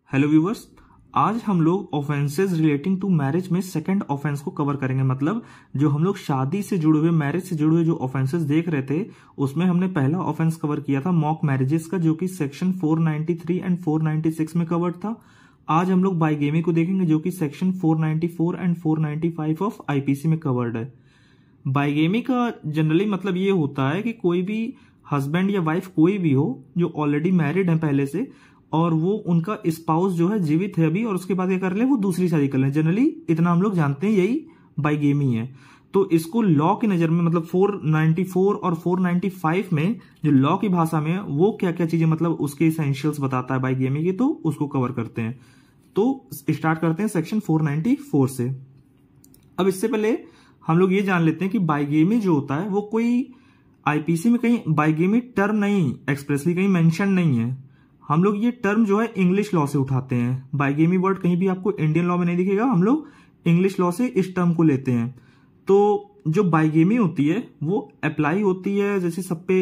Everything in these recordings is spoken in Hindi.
हेलो व्यूवर्स, आज हम लोग ऑफेंसेस रिलेटिंग टू मैरिज में सेकंड ऑफेंस को कवर करेंगे। मतलब जो हम लोग शादी से जुड़े हुए, मैरिज से जुड़े हुए जो ऑफेंसेस देख रहे थे, उसमें हमने पहला ऑफेंस कवर किया था मॉक मैरिजेस का, जो कि सेक्शन 493 एंड 496 में कवर्ड था। आज हम लोग बाइगेमी को देखेंगे, जो कि सेक्शन 494 एंड 495 ऑफ आईपीसी में कवर्ड है। बाइगेमी का जनरली मतलब ये होता है कि कोई भी हस्बैंड या वाइफ कोई भी हो जो ऑलरेडी मैरिड है पहले से, और वो उनका स्पाउस जो है जीवित है अभी, और उसके बाद क्या कर ले, वो दूसरी शादी कर ले। जनरली इतना हम लोग जानते हैं, यही बाइगेमी है। तो इसको लॉ की नजर में, मतलब 494 और 495 में जो लॉ की भाषा में वो क्या क्या चीजें, मतलब उसके इसेंशियल्स बताता है बाइगेमी की, तो उसको कवर करते हैं। तो स्टार्ट करते हैं सेक्शन 494 से। अब इससे पहले हम लोग ये जान लेते हैं कि बाइगेमी जो होता है वो कोई आईपीसी में कहीं बाइगेमी टर्म नहीं, एक्सप्रेसली कहीं मेंशन नहीं है। हम लोग ये टर्म जो है इंग्लिश लॉ से उठाते हैं। बाइगेमी वर्ड कहीं भी आपको इंडियन लॉ में नहीं दिखेगा, हम लोग इंग्लिश लॉ से इस टर्म को लेते हैं। तो जो बाइगेमी होती है वो अप्लाई होती है जैसे सब पे,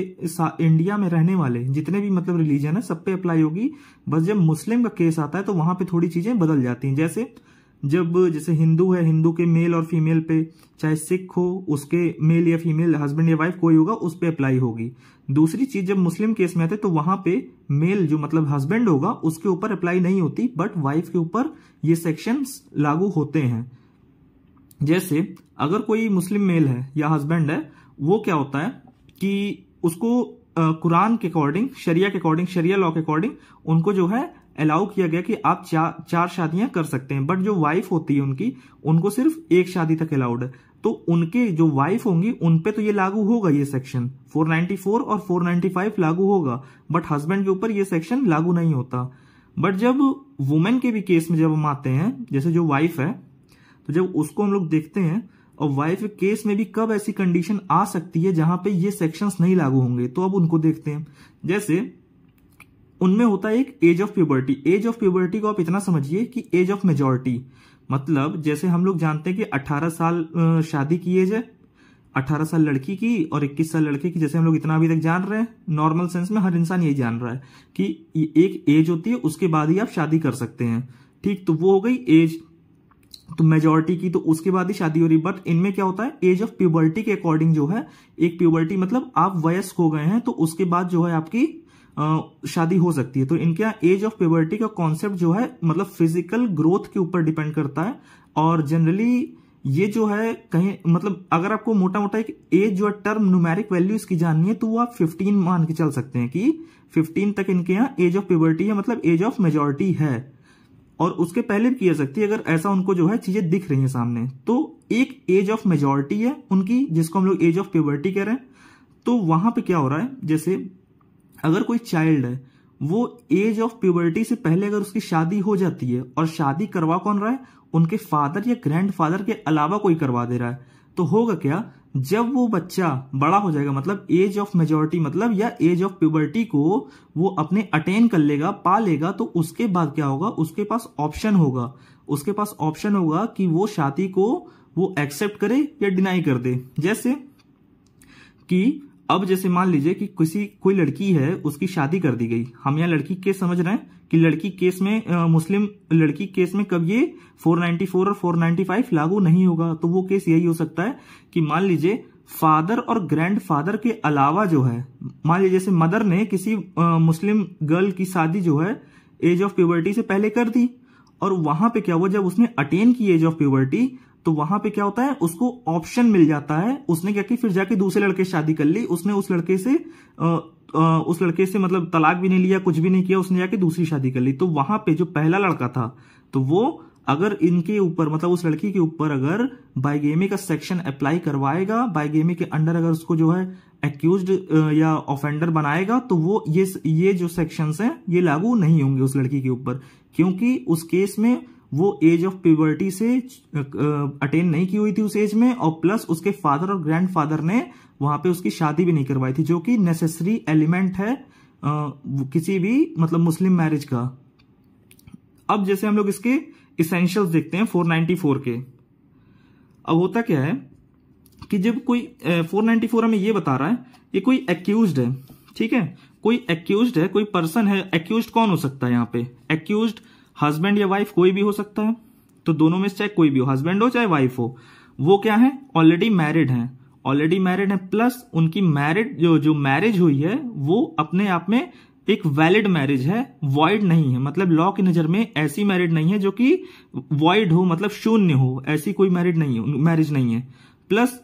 इंडिया में रहने वाले जितने भी मतलब रिलीजन है सब पे अप्लाई होगी। बस जब मुस्लिम का केस आता है तो वहां पे थोड़ी चीजें बदल जाती हैं। जैसे हिंदू है, हिंदू के मेल और फीमेल पे, चाहे सिख हो उसके मेल या फीमेल, हस्बैंड या वाइफ कोई होगा उस पे अप्लाई होगी। दूसरी चीज, जब मुस्लिम केस में आते तो वहां पे मेल जो मतलब हस्बैंड होगा उसके ऊपर अप्लाई नहीं होती, बट वाइफ के ऊपर ये सेक्शंस लागू होते हैं। जैसे अगर कोई मुस्लिम मेल है या हस्बैंड है, वो क्या होता है कि उसको कुरान के अकॉर्डिंग, शरिया के अकॉर्डिंग, शरिया लॉ के अकॉर्डिंग उनको जो है अलाउ किया गया कि आप चार शादियां कर सकते हैं। बट जो वाइफ होती है उनको सिर्फ एक शादी तक अलाउड है। तो उनके जो वाइफ होंगी उन पे तो ये लागू होगा, ये सेक्शन 494 और 495 लागू होगा, बट हस्बैंड के ऊपर ये सेक्शन लागू नहीं होता। बट जब वुमेन के भी केस में जब हम आते हैं, जैसे जो वाइफ है, तो जब उसको हम लोग देखते हैं, और वाइफ के केस में भी कब ऐसी कंडीशन आ सकती है जहां पे ये सेक्शंस नहीं लागू होंगे, तो अब उनको देखते हैं। जैसे उनमें होता है एक age of puberty. Age of puberty को आप इतना समझिए कि एज ऑफ मेजॉरिटी, मतलब जैसे हम लोग जानते हैं कि 18 साल शादी की एज है, 18 साल लड़की की और 21 साल लड़के की। जैसे हम लोग इतना अभी तक जान रहे हैं, नॉर्मल सेंस में हर इंसान यही जान रहा है कि एक एज होती है, उसके बाद ही आप शादी कर सकते हैं। ठीक, तो वो हो गई एज तो मेजॉरिटी की, तो उसके बाद ही शादी हो रही। बट इनमें क्या होता है, एज ऑफ प्यूबर्टी के अकॉर्डिंग जो है, एक प्यूबर्टी मतलब आप वयस्क हो गए हैं, तो उसके बाद जो है आपकी शादी हो सकती है। तो इनके यहाँ एज ऑफ प्यूबर्टी का कॉन्सेप्ट जो है मतलब फिजिकल ग्रोथ के ऊपर डिपेंड करता है। और जनरली ये जो है कहीं, मतलब अगर आपको मोटा मोटा एक एज जो है टर्म न्यूमेरिक वैल्यू इसकी जाननी है, तो वो आप 15 मान के चल सकते हैं कि 15 तक इनके यहाँ एज ऑफ प्यूबर्टी है, मतलब एज ऑफ मेजॉरिटी है। और उसके पहले भी की जा सकती है अगर ऐसा उनको जो है चीजें दिख रही है सामने। तो एक एज ऑफ मेजॉरिटी है उनकी, जिसको हम लोग एज ऑफ प्यूबर्टी कह रहे हैं। तो वहां पे क्या हो रहा है, जैसे अगर कोई चाइल्ड है, वो एज ऑफ प्यूबर्टी से पहले अगर उसकी शादी हो जाती है, और शादी करवा कौन रहा है, उनके फादर या ग्रैंडफादर के अलावा कोई करवा दे रहा है, तो होगा क्या, जब वो बच्चा बड़ा हो जाएगा, मतलब एज ऑफ मेजॉरिटी मतलब या एज ऑफ प्यूबर्टी को वो अपने अटेन कर लेगा, पा लेगा, तो उसके बाद क्या होगा, उसके पास ऑप्शन होगा कि वो शादी को वो एक्सेप्ट करे या डिनाई कर दे। जैसे कि अब जैसे मान लीजिए कि कोई लड़की है, उसकी शादी कर दी गई। हम यहाँ लड़की केस समझ रहे हैं कि लड़की केस में, मुस्लिम लड़की केस में कब ये 494 और 495 लागू नहीं होगा। तो वो केस यही हो सकता है कि मान लीजिए फादर और ग्रैंडफादर के अलावा जो है, मान लीजिए जैसे मदर ने किसी मुस्लिम गर्ल की शादी जो है एज ऑफ प्यूबर्टी से पहले कर दी, और वहां पे क्या हुआ, जब उसने अटेन की एज ऑफ प्यूबर्टी, तो वहां पे क्या होता है, उसको ऑप्शन मिल जाता है। उसने क्या किया, फिर जाके दूसरे लड़के से शादी कर ली। उसने उस लड़के से मतलब तलाक भी नहीं लिया, कुछ भी नहीं किया, उसने जाके दूसरी शादी कर ली। तो वहां पे जो पहला लड़का था, तो वो अगर इनके ऊपर, मतलब उस लड़की के ऊपर अगर बाइगेमी का सेक्शन अप्लाई करवाएगा, बाइगेमी के अंडर अगर उसको जो है एक्यूज्ड या ऑफेंडर बनाएगा, तो वो ये जो सेक्शंस हैं ये लागू नहीं होंगे उस लड़की के ऊपर, क्योंकि उस केस में वो एज ऑफ प्यूबर्टी से अटेन नहीं की हुई थी उस एज में, और प्लस उसके फादर और ग्रैंडफादर ने वहां पे उसकी शादी भी नहीं करवाई थी, जो कि नेसेसरी एलिमेंट है किसी भी मतलब मुस्लिम मैरिज का। अब जैसे हम लोग इसके इसेंशियल्स देखते हैं 494 के। अब होता क्या है कि जब कोई 494 हमें ये बता रहा है कि कोई एक्यूज्ड है, ठीक है, कोई एक्यूज्ड है, कोई पर्सन है। एक्यूज्ड कौन हो सकता है यहाँ पे? एक्यूज्ड हस्बैंड या वाइफ कोई भी हो सकता है, तो दोनों में से चाहे कोई भी हो, हस्बैंड हो चाहे वाइफ हो, वो क्या है, ऑलरेडी मैरिड है, प्लस उनकी मैरिड जो मैरिज हुई है वो अपने आप में एक वैलिड मैरिज है, वॉइड नहीं है। मतलब लॉ की नजर में ऐसी मैरिड नहीं है जो कि वॉइड हो, मतलब शून्य हो, ऐसी कोई मैरिज नहीं है। प्लस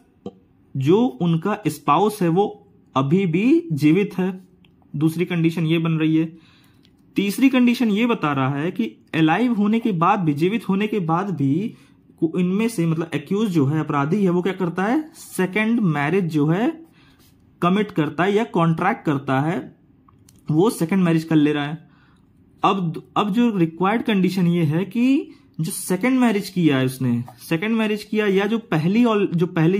जो उनका स्पाउस है वो अभी भी जीवित है। दूसरी कंडीशन ये बन रही है। तीसरी कंडीशन ये बता रहा है कि अलाइव होने के बाद भी, जीवित होने के बाद भी इनमें से मतलब एक्यूज जो है, अपराधी है, वो क्या करता है, सेकेंड मैरिज जो है कमिट करता है या कॉन्ट्रैक्ट करता है, वो सेकेंड मैरिज कर ले रहा है। अब जो रिक्वायर्ड कंडीशन ये है कि जो सेकेंड मैरिज किया है उसने, सेकेंड मैरिज किया या जो पहली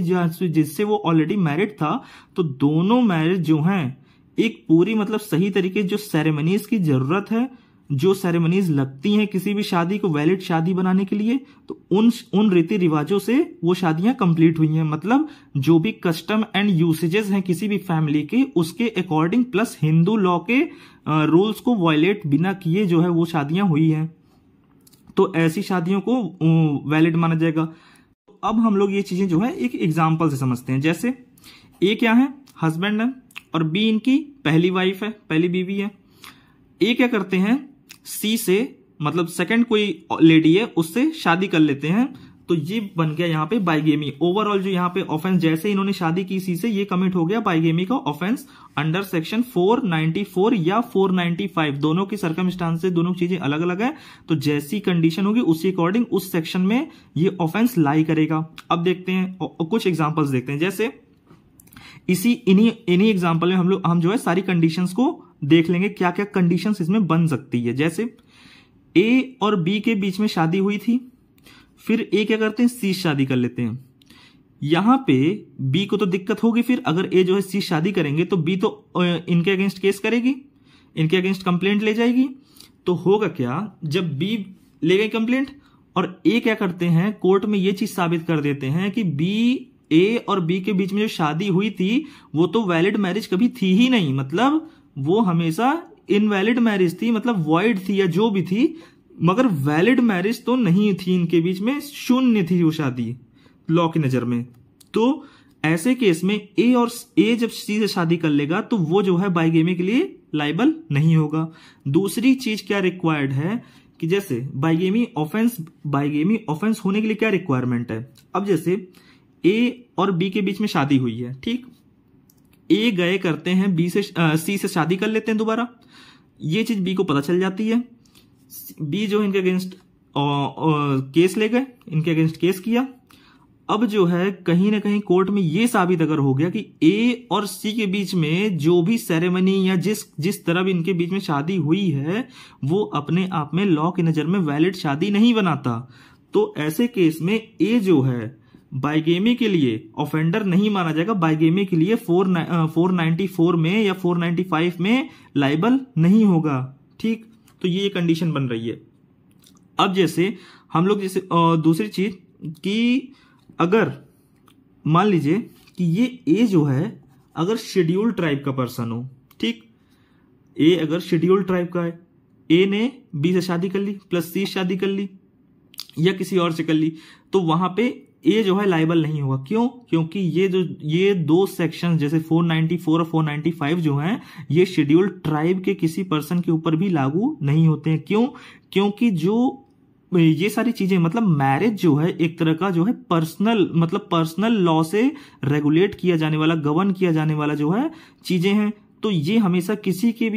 जिससे वो ऑलरेडी मैरिड था, तो दोनों मैरिज जो हैं एक पूरी मतलब सही तरीके जो सेरेमनीज की जरूरत है, जो सेरेमनीज लगती हैं किसी भी शादी को वैलिड शादी बनाने के लिए, तो उन रीति रिवाजों से वो शादियां कंप्लीट हुई हैं। मतलब जो भी कस्टम एंड यूसेजेस हैं किसी भी फैमिली के, उसके अकॉर्डिंग, प्लस हिंदू लॉ के रूल्स को वायलेट बिना किए जो है वो शादियां हुई हैं, तो ऐसी शादियों को वैलिड माना जाएगा। तो अब हम लोग ये चीजें जो है एक एग्जाम्पल से समझते हैं। जैसे ए क्या है, हस्बैंड है, और बी इनकी पहली वाइफ है, पहली बीवी है। ए क्या करते हैं, सी से मतलब सेकंड कोई लेडी है उससे शादी कर लेते हैं, तो ये बन गया यहाँ पे बाइगेमी। ओवरऑल जो यहाँ पे ऑफेंस, जैसे इन्होंने शादी की सी से, ये कमिट हो गया बाइगेमी का ऑफेंस अंडर सेक्शन 494 या 495। दोनों की सर्कमस्टांस से दोनों चीजें अलग अलग है, तो जैसी कंडीशन होगी उसी अकॉर्डिंग उस सेक्शन में ये ऑफेंस लाई करेगा। अब देखते हैं कुछ एग्जाम्पल्स देखते हैं। जैसे इन्हीं एग्जाम्पल में हम जो है सारी कंडीशंस को देख लेंगे, क्या क्या कंडीशंस इसमें बन सकती है। जैसे ए और बी के बीच में शादी हुई थी, फिर ए क्या करते हैं, सी शादी कर लेते हैं। यहां पे बी को तो दिक्कत होगी, फिर अगर ए जो है सी शादी करेंगे तो बी तो इनके अगेंस्ट केस करेगी, इनके अगेंस्ट कंप्लेंट ले जाएगी। तो होगा क्या, जब बी ले गई कंप्लेंट और ए क्या करते हैं, कोर्ट में ये चीज साबित कर देते हैं कि बी, ए और बी के बीच में जो शादी हुई थी वो तो वैलिड मैरिज कभी थी ही नहीं, मतलब वो हमेशा इनवैलिड मैरिज थी, मतलब वॉइड थी या जो भी थी, मगर वैलिड मैरिज तो नहीं थी इनके बीच में, शून्य थी वो शादी लॉ की नजर में। तो ऐसे केस में ए जब सी से शादी कर लेगा तो वो जो है बाइगेमी के लिए लाइबल नहीं होगा। दूसरी चीज क्या रिक्वायर्ड है कि जैसे बाइगेमी ऑफेंस होने के लिए क्या रिक्वायरमेंट है। अब जैसे ए और बी के बीच में शादी हुई है, ठीक, ए गए करते हैं बी से सी से शादी कर लेते हैं दोबारा, ये चीज बी को पता चल जाती है। बी जो इनके अगेंस्ट केस ले गए, इनके अगेंस्ट केस किया। अब जो है कहीं ना कहीं कोर्ट में ये साबित अगर हो गया कि ए और सी के बीच में जो भी सेरेमनी या जिस तरह भी इनके बीच में शादी हुई है वो अपने आप में लॉ की नजर में वैलिड शादी नहीं बनाता, तो ऐसे केस में ए जो है बाइगेमी के लिए ऑफेंडर नहीं माना जाएगा, बाइगेमी के लिए 494 में या 495 में लाइबल नहीं होगा। ठीक, तो ये कंडीशन बन रही है। अब जैसे हम लोग दूसरी चीज कि अगर मान लीजिए कि ये ए जो है अगर शेड्यूल ट्राइब का पर्सन हो, ठीक, ए अगर शेड्यूल ट्राइब का है, ए ने बी से शादी कर ली प्लस सी शादी कर ली या किसी और से कर ली, तो वहां पे ए जो है लाइबल नहीं होगा। क्यों? क्योंकि ये दो सेक्शन जैसे 494 और 495 जो हैं ये शेड्यूल ट्राइब के किसी पर्सन के ऊपर भी लागू नहीं होते हैं। क्यों? क्योंकि जो ये सारी चीजें मतलब मैरिज जो है एक तरह का जो है पर्सनल लॉ से रेगुलेट किया जाने वाला, गवर्न किया जाने वाला जो है चीजें हैं। तो ये हमेशा किसी की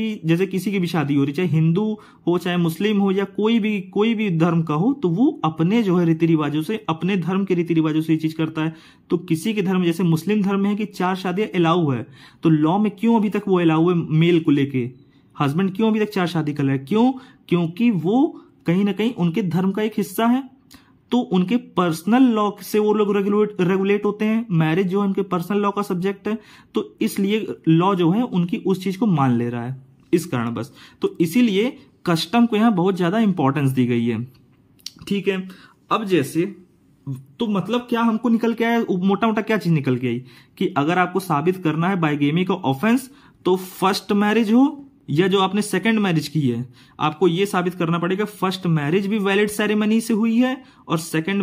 भी शादी हो रही, चाहे हिंदू हो चाहे मुस्लिम हो या कोई भी धर्म का हो, तो वो अपने जो है रीति रिवाजों से, अपने धर्म के रीति रिवाजों से ये चीज करता है। तो किसी के धर्म, जैसे मुस्लिम धर्म में है कि 4 शादियां अलाउ है, तो लॉ में क्यों अभी तक वो अलाउ है? मेल को लेके हस्बैंड क्यों अभी तक 4 शादी कर रहा है? क्यों? क्योंकि वो कहीं ना कहीं उनके धर्म का एक हिस्सा है, तो उनके पर्सनल लॉ से वो लोग रेगुलेट होते हैं। मैरिज जो है उनके पर्सनल लॉ का सब्जेक्ट है, तो इसलिए लॉ जो है उनकी उस चीज को मान ले रहा है, इस कारण बस। तो इसीलिए कस्टम को यहां बहुत ज्यादा इंपॉर्टेंस दी गई है। ठीक है, अब जैसे तो मतलब क्या हमको निकल के आया, मोटा मोटा क्या चीज निकल के आई कि अगर आपको साबित करना है बाइगेमी का ऑफेंस, तो फर्स्ट मैरिज हो या जो आपने सेकंड मैरिज की है, आपको ये साबित करना पड़ेगा फर्स्ट मैरिज भी वैलिड सेरेमनी से हुई है और सेकंड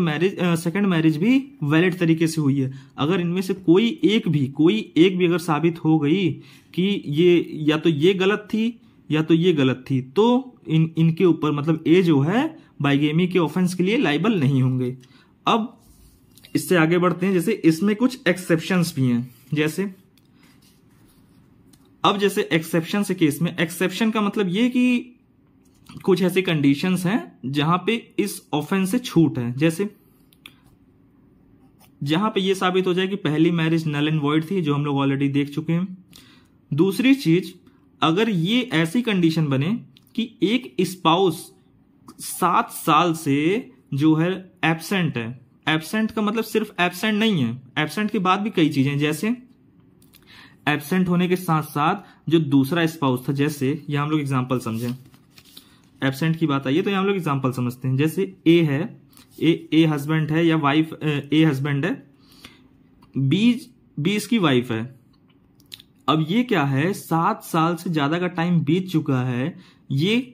मैरिज भी वैलिड तरीके से हुई है। अगर इनमें से कोई एक भी अगर साबित हो गई कि ये या तो ये गलत थी या तो ये गलत थी, तो इनके ऊपर मतलब ए जो है बाइगेमी के ऑफेंस के लिए लाइबल नहीं होंगे। अब इससे आगे बढ़ते हैं, जैसे इसमें कुछ एक्सेप्शंस भी हैं। जैसे एक्सेप्शन के केस में, एक्सेप्शन का मतलब ये कि कुछ ऐसे कंडीशंस हैं जहां पे इस ऑफेंस से छूट है। जैसे जहां पे ये साबित हो जाए कि पहली मैरिज नल एंड वॉइड थी, जो हम लोग ऑलरेडी देख चुके हैं। दूसरी चीज, अगर ये ऐसी कंडीशन बने कि एक स्पाउस 7 साल से जो है एब्सेंट है। एब्सेंट का मतलब सिर्फ एब्सेंट नहीं है, एब्सेंट के बाद भी कई चीजें, जैसे एब्सेंट होने के साथ साथ जो दूसरा स्पाउस था, जैसे यहां हम लोग एग्जांपल समझें, एब्सेंट की बात आई है तो यहां हम लोग एग्जांपल समझते हैं। जैसे ए है, ए हस्बैंड है या वाइफ, ए हस्बैंड है, बी इसकी वाइफ है। अब ये क्या है, 7 साल से ज्यादा का टाइम बीत चुका है, ये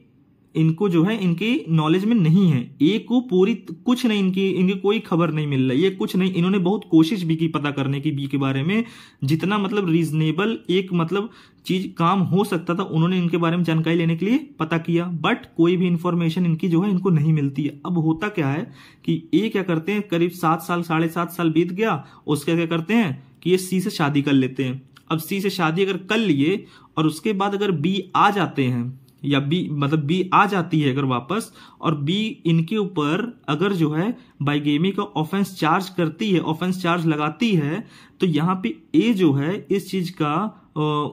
इनको जो है इनके नॉलेज में नहीं है, ए को पूरी कुछ नहीं, इनकी कोई खबर नहीं मिल रही है, कुछ नहीं। इन्होंने बहुत कोशिश भी की पता करने की बी के बारे में, जितना मतलब रीजनेबल एक मतलब चीज काम हो सकता था उन्होंने इनके बारे में जानकारी लेने के लिए पता किया, बट कोई भी इंफॉर्मेशन इनकी जो है इनको नहीं मिलती है। अब होता क्या है कि ए क्या करते हैं, करीब 7 साल 7.5 साल बीत गया, उसके क्या करते हैं कि ये सी से शादी कर लेते हैं। अब सी से शादी अगर कर लिए और उसके बाद अगर बी आ जाते हैं, या बी आ जाती है अगर वापस, और बी इनके ऊपर अगर जो है बाइगेमी का ऑफेंस चार्ज करती है, ऑफेंस चार्ज लगाती है, तो यहां पे ए जो है इस चीज का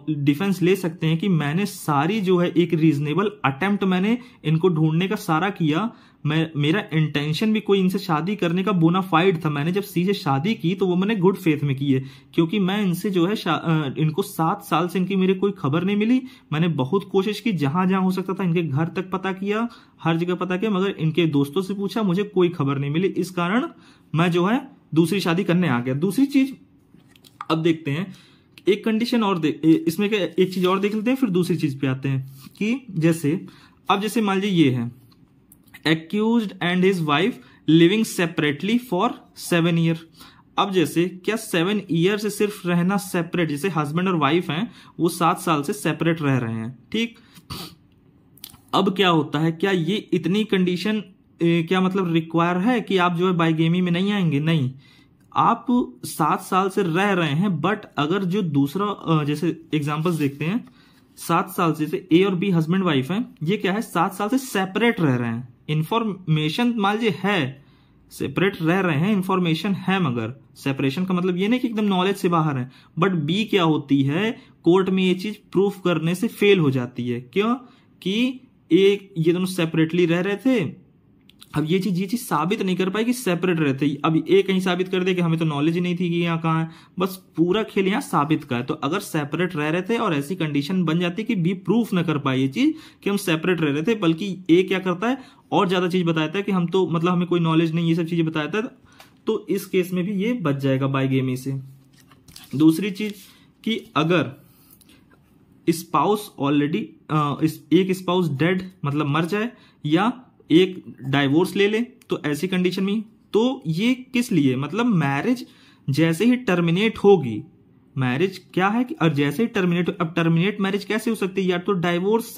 डिफेंस ले सकते हैं कि मैंने सारी जो है एक रीजनेबल अटेम्प्ट मैंने इनको ढूंढने का सारा किया, मेरा इंटेंशन भी कोई इनसे शादी करने का बोनाफाइड था। मैंने जब सी से शादी की तो वो मैंने गुड फेथ में की है, क्योंकि मैं इनसे जो है इनको 7 साल से इनकी मेरे कोई खबर नहीं मिली। मैंने बहुत कोशिश की, जहां जहां हो सकता था इनके घर तक पता किया, हर जगह पता किया, मगर इनके दोस्तों से पूछा, मुझे कोई खबर नहीं मिली। इस कारण मैं जो है दूसरी शादी करने आ गया। दूसरी चीज अब देखते हैं, एक कंडीशन और इसमें एक चीज और देख लेते हैं, फिर दूसरी चीज पे आते हैं कि जैसे मान लीजिए ये है, accused and his wife living separately for 7 years। अब जैसे क्या 7 ईयर से सिर्फ रहना सेपरेट, जैसे हस्बैंड और वाइफ हैं वो 7 साल से सेपरेट रह रहे हैं, ठीक। अब क्या होता है, क्या ये इतनी कंडीशन क्या मतलब रिक्वायर है कि आप जो है बाइगेमी में नहीं आएंगे? नहीं, आप 7 साल से रह रहे हैं, बट अगर जो दूसरा जैसे एग्जांपल्स देखते हैं, 7 साल से जैसे ए और बी हस्बैंड वाइफ हैं, ये क्या है 7 साल से सेपरेट रह रहे हैं। इंफॉर्मेशन मान लीजिए है, सेपरेट रह रहे हैं, इंफॉर्मेशन है, मगर सेपरेशन का मतलब ये नहीं कि एकदम नॉलेज से बाहर है। बट बी क्या होती है, कोर्ट में ये चीज प्रूफ करने से फेल हो जाती है। क्यों? कि ये दोनों सेपरेटली रह रहे थे, अब ये चीज साबित नहीं कर पाई कि सेपरेट रहते। अब ए कहीं साबित कर दे कि हमें तो नॉलेज ही नहीं थी कि यहाँ कहाँ है, बस पूरा खेल यहाँ साबित का है। तो अगर सेपरेट रह रहे थे और ऐसी कंडीशन बन जाती है कि बी प्रूफ न कर पाए ये चीज कि हम सेपरेट रह रहे थे, बल्कि ए क्या करता है और ज्यादा चीज बताता है कि हम तो मतलब हमें कोई नॉलेज नहीं, ये सब चीजें बताता है, तो इस केस में भी ये बच जाएगा बाइगेमी से। दूसरी चीज कि अगर स्पाउस ऑलरेडी एक स्पाउस डेड मतलब मर जाए या एक डाइवोर्स ले ले, तो ऐसी कंडीशन में तो ये किस लिए, मतलब मैरिज जैसे ही टर्मिनेट होगी, मैरिज क्या है कि और जैसे ही टर्मिनेट, अब टर्मिनेट मैरिज कैसे हो सकती है, या तो डाइवोर्स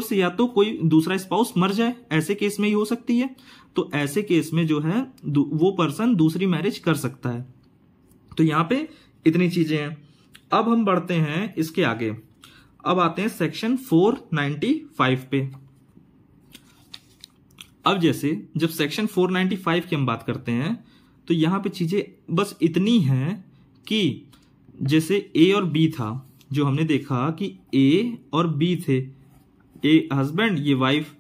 से या तो कोई दूसरा स्पाउस मर जाए, ऐसे केस में ही हो सकती है। तो ऐसे केस में जो है वो पर्सन दूसरी मैरिज कर सकता है। तो यहां पे इतनी चीजें हैं। अब हम बढ़ते हैं इसके आगे, अब आते हैं सेक्शन 495 पे। अब जैसे जब सेक्शन 495 की हम बात करते हैं तो यहां पे चीजें बस इतनी हैं कि जैसे ए और बी था, जो हमने देखा कि ए और बी थे, ए हस्बैंड ये वाइफ,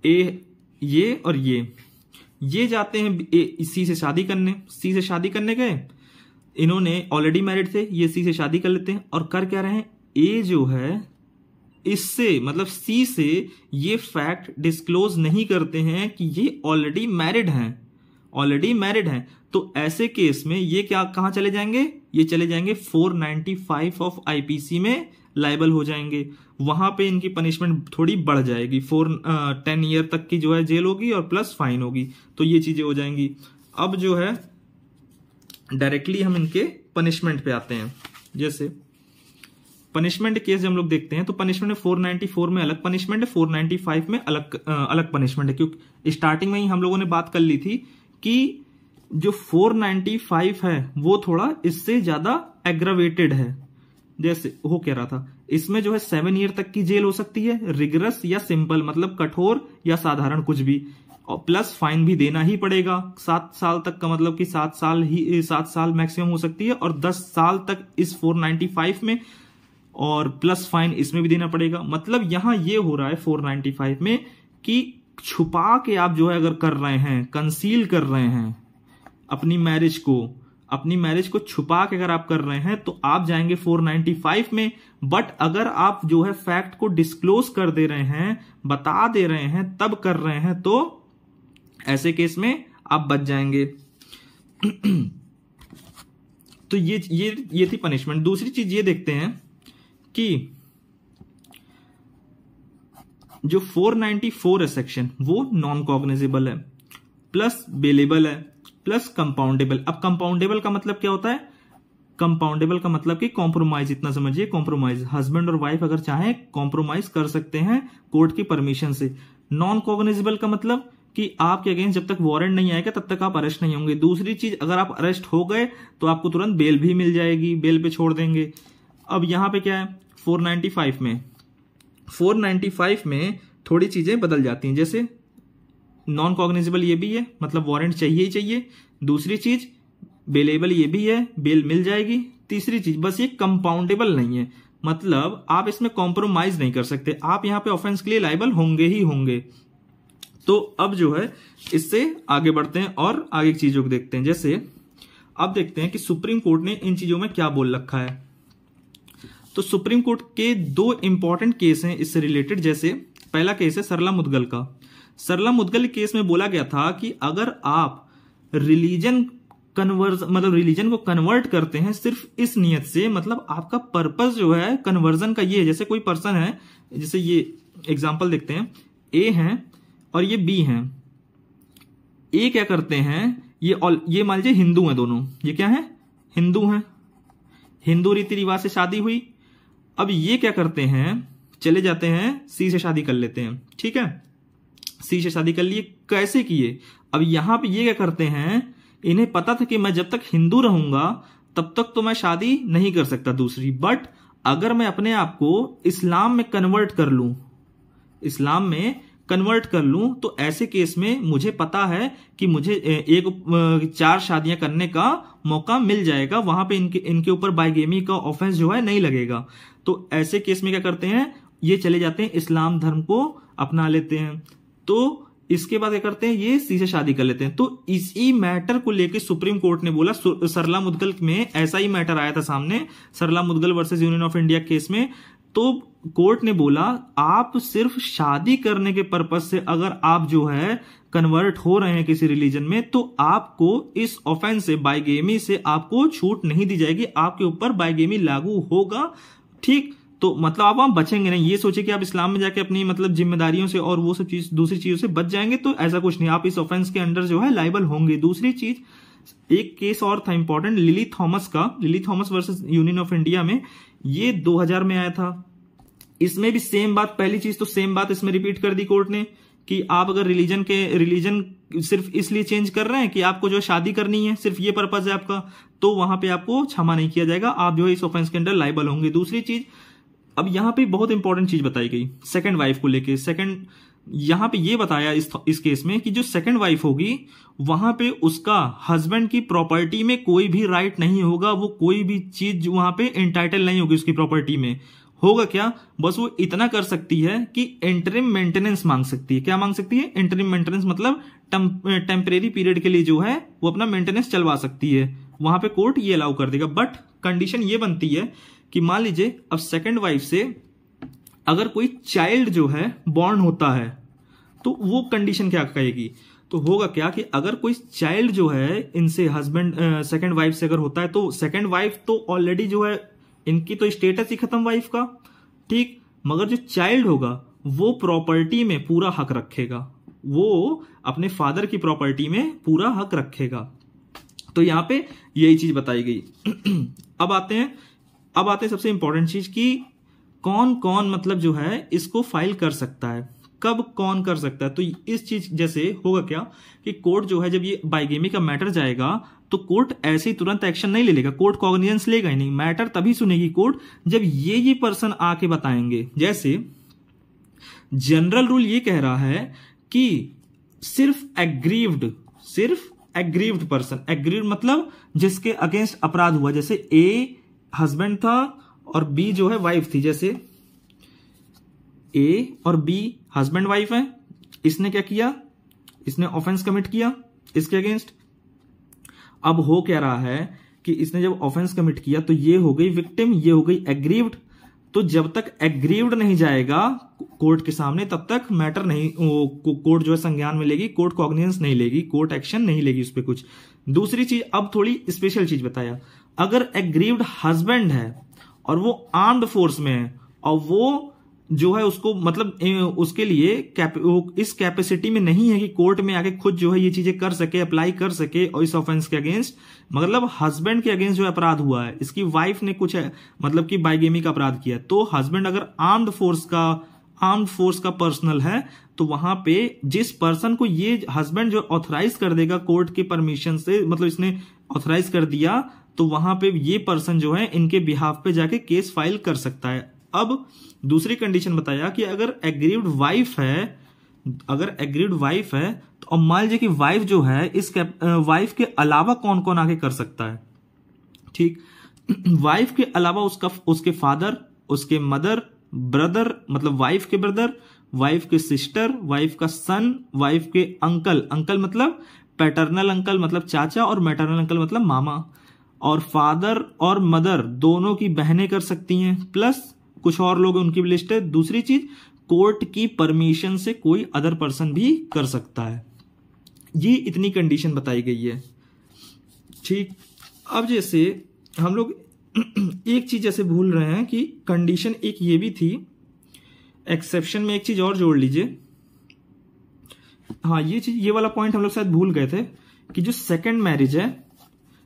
ए ये और ये जाते हैं सी से शादी करने गए, इन्होंने ऑलरेडी मैरिड थे, ये सी से शादी कर लेते हैं और कर क्या रहे हैं, ए जो है इससे मतलब सी से ये फैक्ट डिस्क्लोज नहीं करते हैं कि ये ऑलरेडी मैरिड हैं। तो ऐसे केस में ये क्या कहां चले जाएंगे, ये चले जाएंगे 495 ऑफ आईपीसी में लाइबल हो जाएंगे। वहां पे इनकी पनिशमेंट थोड़ी बढ़ जाएगी, 10 ईयर तक की जो है जेल होगी और प्लस फाइन होगी, तो ये चीजें हो जाएंगी। अब जो है डायरेक्टली हम इनके पनिशमेंट पे आते हैं। जैसे पनिशमेंट केस जब हम लोग देखते हैं तो पनिशमेंट में 494 में अलग पनिशमेंट है, 495 में अलग पनिशमेंट है, क्योंकि स्टार्टिंग में ही हम लोगों ने बात कर ली थी कि जो 495 है वो थोड़ा इससे ज्यादा एग्रावेटेड है। जैसे हो कह रहा था, इसमें जो है 7 ईयर तक की जेल हो सकती है, रिगरस या सिंपल मतलब कठोर या साधारण कुछ भी, और प्लस फाइन भी देना ही पड़ेगा 7 साल तक का, मतलब कि 7 साल मैक्सिमम हो सकती है, और 10 साल तक इस 495 में, और प्लस फाइन इसमें भी देना पड़ेगा। मतलब यहां ये हो रहा है 495 में कि छुपा के आप जो है अगर कर रहे हैं, कंसील कर रहे हैं अपनी मैरिज को छुपा के अगर आप कर रहे हैं तो आप जाएंगे 495 में। बट अगर आप जो है फैक्ट को डिस्क्लोज कर दे रहे हैं, बता दे रहे हैं, तब कर रहे हैं, तो ऐसे केस में आप बच जाएंगे। तो ये थी पनिशमेंट। दूसरी चीज ये देखते हैं कि जो 494 है सेक्शन, वो नॉन कॉग्निजेबल है, प्लस बेलेबल है, प्लस कंपाउंडेबल। अब कंपाउंडेबल का मतलब क्या होता है? कंपाउंडेबल का मतलब कि कॉम्प्रोमाइज, इतना समझिए, कॉम्प्रोमाइज, हस्बैंड और वाइफ अगर चाहे कॉम्प्रोमाइज कर सकते हैं कोर्ट की परमिशन से। नॉन कॉग्निजेबल का मतलब कि आपके अगेंस्ट जब तक वारंट नहीं आएगा तब तक आप अरेस्ट नहीं होंगे। दूसरी चीज, अगर आप अरेस्ट हो गए तो आपको तुरंत बेल भी मिल जाएगी, बेल पे छोड़ देंगे। अब यहां पे क्या है 495 में थोड़ी चीजें बदल जाती हैं। जैसे नॉन कॉग्निजेबल ये भी है, मतलब वारंट चाहिए ही चाहिए। दूसरी चीज बेलेबल ये भी है, बेल मिल जाएगी। तीसरी चीज बस ये कंपाउंडेबल नहीं है, मतलब आप इसमें कॉम्प्रोमाइज नहीं कर सकते, आप यहां पे ऑफेंस के लिए लायबल होंगे ही होंगे। तो अब जो है इससे आगे बढ़ते हैं और आगे चीजों को देखते हैं। जैसे अब देखते हैं कि सुप्रीम कोर्ट ने इन चीजों में क्या बोल रखा है। तो सुप्रीम कोर्ट के 2 इंपॉर्टेंट केस हैं इससे रिलेटेड। जैसे पहला केस है सरला मुदगल का। सरला मुदगल केस में बोला गया था कि अगर आप रिलीजन को कन्वर्ट करते हैं सिर्फ इस नियत से, मतलब आपका पर्पस जो है कन्वर्जन का ये है। जैसे कोई पर्सन है, जैसे ये एग्जांपल देखते हैं, ए हैं और ये बी हैं। ए क्या करते हैं, ये मान लीजिए हिंदू हैं दोनों, ये क्या है, हिंदू हैं, हिंदू रीति रिवाज से शादी हुई। अब ये क्या करते हैं, चले जाते हैं सी से शादी कर लेते हैं, ठीक है, सी से शादी कर लिए। कैसे किए? अब यहां पे ये क्या करते हैं, इन्हें पता था कि मैं जब तक हिंदू रहूंगा तब तक तो मैं शादी नहीं कर सकता दूसरी, बट अगर मैं अपने आप को इस्लाम में कन्वर्ट कर लूं तो ऐसे केस में मुझे पता है कि मुझे 4 शादियां करने का मौका मिल जाएगा, वहां पे इनके ऊपर बाइगेमी का ऑफेंस जो है नहीं लगेगा। तो ऐसे केस में क्या करते हैं, ये चले जाते हैं इस्लाम धर्म को अपना लेते हैं। तो इसके बाद क्या करते हैं, ये सी से शादी कर लेते हैं। तो इसी मैटर को लेकर सुप्रीम कोर्ट ने बोला, सरला मुदगल में ऐसा ही मैटर आया था सामने, Sarla Mudgal versus Union of India case में। तो कोर्ट ने बोला आप सिर्फ शादी करने के पर्पज से अगर आप जो है कन्वर्ट हो रहे हैं किसी रिलीजन में, तो आपको इस ऑफेंस से, बाइगेमी से आपको छूट नहीं दी जाएगी, आपके ऊपर बाइगेमी लागू होगा, ठीक। तो मतलब आप वहां बचेंगे नहीं। ये सोचे कि आप इस्लाम में जाके अपनी मतलब जिम्मेदारियों से और वो सब चीज दूसरी चीजों से बच जाएंगे, तो ऐसा कुछ नहीं, आप इस ऑफेंस के अंडर जो है लायबल होंगे। दूसरी चीज, एक केस और था इंपॉर्टेंट, लिली थॉमस का, lily Thomas versus Union of India में, ये 2000 में आया था। इसमें भी सेम बात, पहली चीज तो सेम बात इसमें रिपीट कर दी कोर्ट ने कि आप अगर रिलीजन सिर्फ इसलिए चेंज कर रहे हैं कि आपको जो शादी करनी है, सिर्फ ये पर्पज है आपका, तो वहां पे आपको क्षमा नहीं किया जाएगा, आप जो है इस ऑफेंस के अंडर लायबल होंगे। दूसरी चीज, अब यहां पे बहुत इंपॉर्टेंट चीज बताई गई सेकंड वाइफ को लेके। यहां पे ये बताया इस केस में कि जो सेकंड वाइफ होगी वहां पे उसका हस्बैंड की प्रॉपर्टी में कोई भी राइट नहीं होगा, वो कोई भी चीज वहां पे एंटाइटल नहीं होगी उसकी प्रॉपर्टी में। होगा क्या, बस वो इतना कर सकती है कि इंटरिम मेंटेनेंस मांग सकती है। क्या मांग सकती है? इंटरिम मेंटेनेंस, मतलब टेम्परेरी पीरियड के लिए जो है वो अपना मेंटेनेंस चलवा सकती है, वहां पे कोर्ट ये अलाउ कर देगा। बट कंडीशन ये बनती है कि मान लीजिए अब सेकंड वाइफ से अगर कोई चाइल्ड जो है बॉर्न होता है, तो वो कंडीशन क्या कहेगी? तो होगा क्या कि अगर कोई चाइल्ड जो है इनसे हस्बैंड सेकंड वाइफ से अगर होता है तो सेकंड वाइफ तो ऑलरेडी जो है इनकी तो स्टेटस ही खत्म वाइफ का, ठीक, मगर जो चाइल्ड होगा वो प्रॉपर्टी में पूरा हक रखेगा, वो अपने फादर की प्रॉपर्टी में पूरा हक रखेगा। तो यहां पे यही चीज बताई गई। अब आते हैं सबसे इंपॉर्टेंट चीज की कौन कौन मतलब जो है इसको फाइल कर सकता है, कब कौन कर सकता है। तो इस चीज जैसे होगा क्या कि कोर्ट जो है जब ये बाइगेमी का मैटर जाएगा तो कोर्ट ऐसे ही तुरंत एक्शन नहीं ले लेगा, कोर्ट कॉग्निजेंस लेगा ही नहीं, मैटर तभी सुनेगी कोर्ट जब ये पर्सन आके बताएंगे। जैसे जनरल रूल ये कह रहा है कि सिर्फ एग्रीव्ड पर्सन, एग्रीव्ड मतलब जिसके अगेंस्ट अपराध हुआ, जैसे ए हस्बैंड था और बी जो है वाइफ थी, जैसे ए और बी हस्बैंड वाइफ है, इसने क्या किया, इसने ऑफेंस कमिट किया इसके अगेंस्ट। अब हो क्या रहा है कि इसने जब ऑफेंस कमिट किया तो ये हो गई विक्टिम, ये हो गई एग्रीव्ड। तो जब तक एग्रीव्ड नहीं जाएगा कोर्ट के सामने तब तक मैटर नहीं, कोर्ट जो है संज्ञान में लेगी, कोर्ट कॉग्निजेंस नहीं लेगी, कोर्ट एक्शन नहीं लेगी उस पर कुछ। दूसरी चीज, अब थोड़ी स्पेशल चीज बताया, अगर एग्रीव्ड हस्बैंड है और वो आर्म्ड फोर्स में है और वो जो है उसको मतलब उसके लिए इस कैपेसिटी में नहीं है कि कोर्ट में आके खुद जो है ये चीजें कर सके, अप्लाई कर सके और इस ऑफेंस के अगेंस्ट, मतलब हस्बैंड के अगेंस्ट जो अपराध हुआ है, इसकी वाइफ ने कुछ है मतलब कि बाइगेमी का अपराध किया, तो हस्बैंड अगर आर्म्ड फोर्स का पर्सनल है तो वहां पे जिस पर्सन को ये हस्बैंड जो ऑथराइज कर देगा कोर्ट के परमिशन से, मतलब इसने ऑथराइज कर दिया, तो वहां पे ये पर्सन जो है इनके बिहाफ पे जाके केस फाइल कर सकता है। अब दूसरी कंडीशन बताया कि अगर एग्रीव्ड वाइफ है तो अब मान लीजिए कि वाइफ जो है इस वाइफ के अलावा कौन कौन आके कर सकता है, ठीक, वाइफ के अलावा उसके फादर, उसके मदर, ब्रदर मतलब वाइफ के ब्रदर, वाइफ के सिस्टर, वाइफ का सन, वाइफ के अंकल मतलब पैटर्नल अंकल मतलब चाचा और मैटरनल अंकल मतलब मामा, और फादर और मदर दोनों की बहनें कर सकती हैं, प्लस कुछ और लोग उनकी भी लिस्ट है। दूसरी चीज, कोर्ट की परमिशन से कोई अदर पर्सन भी कर सकता है। ये इतनी कंडीशन बताई गई है, ठीक। अब जैसे हम लोग एक चीज जैसे भूल रहे हैं कि कंडीशन एक ये भी थी, एक्सेप्शन में एक चीज और जोड़ लीजिए, हाँ ये वाला पॉइंट हम लोग शायद भूल गए थे कि जो सेकंड मैरिज है,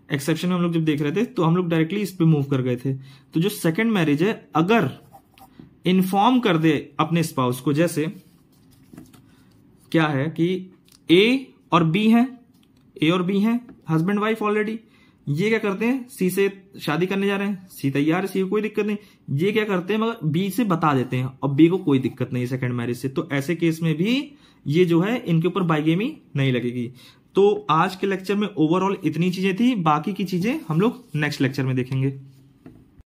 एक्सेप्शन में हम लोग जब देख रहे थे तो हम लोग डायरेक्टली इस पे मूव कर गए थे। तो जो सेकंड मैरिज है अगर इन्फॉर्म कर दे अपने स्पाउस को, जैसे क्या है कि ए और बी हैं हस्बैंड वाइफ ऑलरेडी, ये क्या करते हैं सी से शादी करने जा रहे हैं, सी तैयार है, सी को कोई दिक्कत नहीं, ये क्या करते हैं मगर बी से बता देते हैं और बी को कोई दिक्कत नहीं सेकंड मैरिज से, तो ऐसे केस में भी ये जो है इनके ऊपर बाइगेमी नहीं लगेगी। तो आज के लेक्चर में ओवरऑल इतनी चीजें थी, बाकी की चीजें हम लोग नेक्स्ट लेक्चर में देखेंगे।